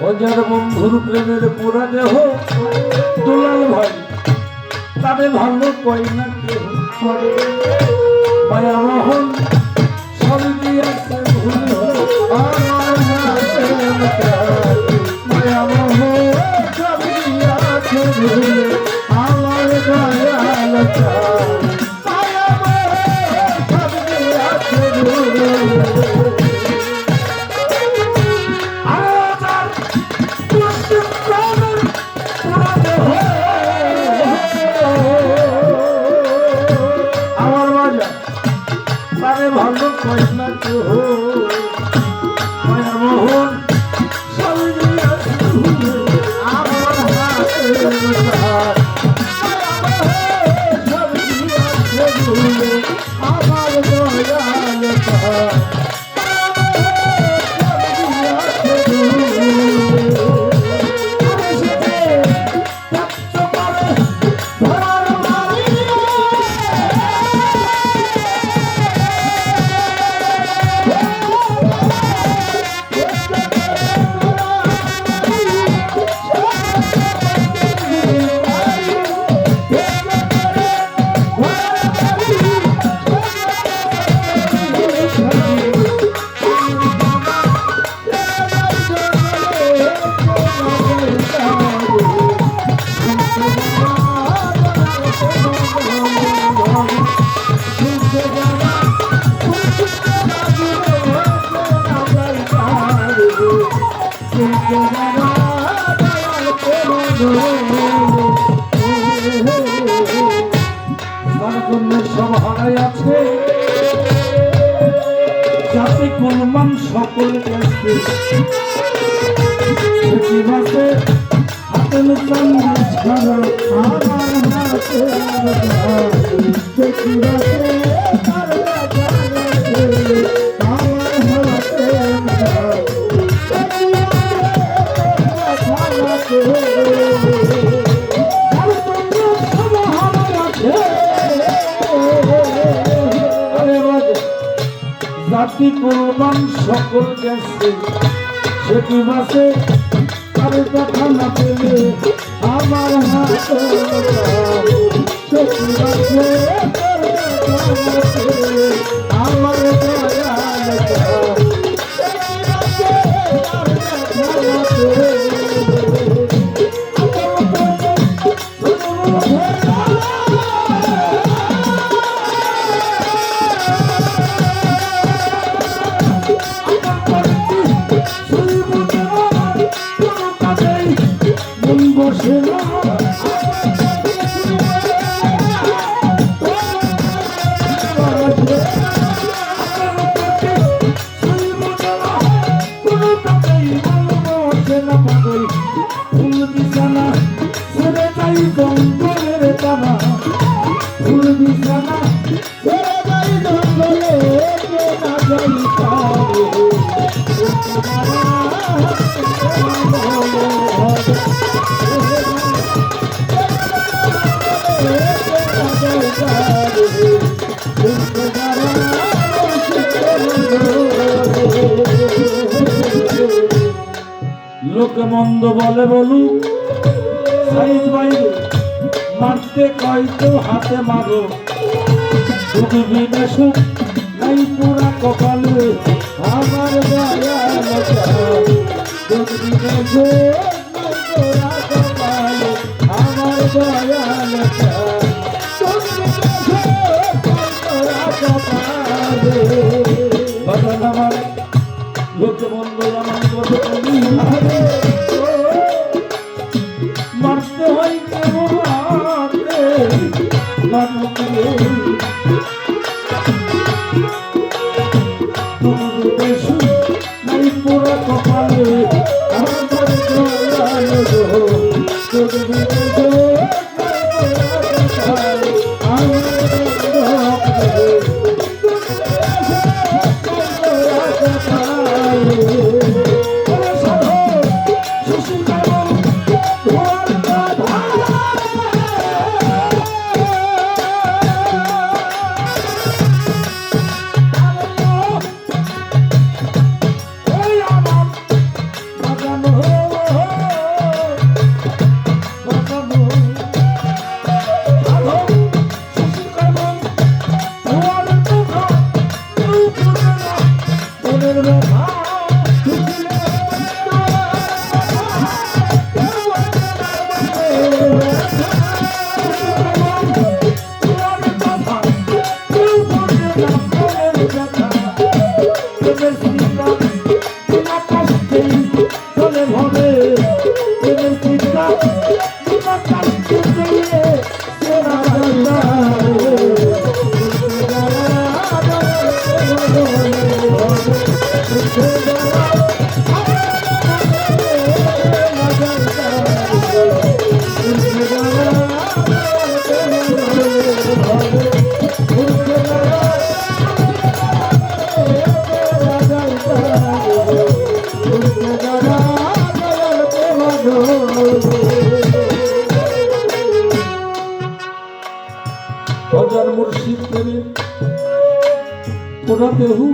Ozer বন্ধুর প্রেমের পুরা দেহ দুলাল ভাই তাদের ভালো কয় না কেউ মায়া মোহন সব দিয়েছে ভুলে আমার মায়া মোহন সব দিয়েছে ভুলে আমার দয়াল মায়া মোহন সব দিয়েছে ভুলে ভালো কয় না কেউ মায়া মোহন সব দিয়েছে আমার হাতে সব দিয়েছে আমার দয়াল আছে যাতে কোন মান সকল গেছে হাতে ছাড়া আমার হাতে জাতি কোরবান সকল গেছে সেটি বাসে তার দেখা না পেলে আমার হাতে সেটি বাসে আমার লোকে মন্দ বলে বলুক সাইজ বাইরে মারতে কয় তো হাতে মারো তুমি বিনা সুখ নাই পুরা কপালে আমার দয়াল তুমি বিনা সুখ নাই পুরা কপালে আমার দয়াল ভজন আমার লোকে বন্ধু আমার কথা বলি মারতে হয় কেমন মানুষকে নাই পুরা কপালে আমার দয়াল তুমি হাজার মুর্শিদ করে ওরা দেহু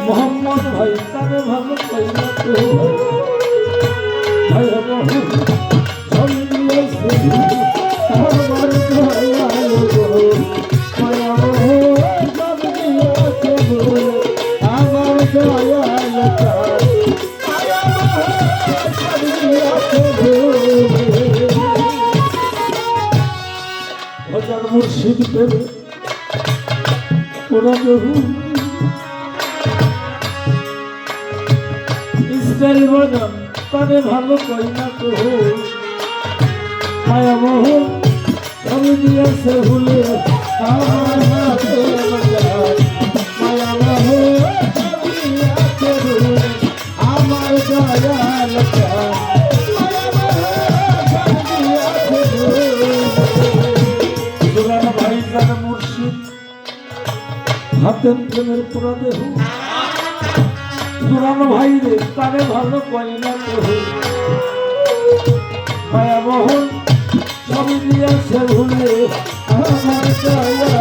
মোহাম্মদ ভাই তারে ভালো পাইলা তো ভাই বহু সবই দিয়েছে আমার দয়াল গো মায়া বহু সব দিয়েছে বলে আমার দয়াল মায়া বহু সব দিয়েছে বলে হাজার মুর্শিদ পেলে ওরা বহু ইসরাইল বাজান তারে ভালো কই না তো মায়া বহু সবই দিয়েছে ভুলে আমার হাতে মায়া বহু সবই দিয়েছে ভুলে আমার দয়াল মুর্শিদ হাতের প্রেমের পুরা দেহ দুরানো ভাই রে তারে ভালো কয় না কেহ মায়া মোহন সবই দিয়েছে ভুলে আমার দয়াল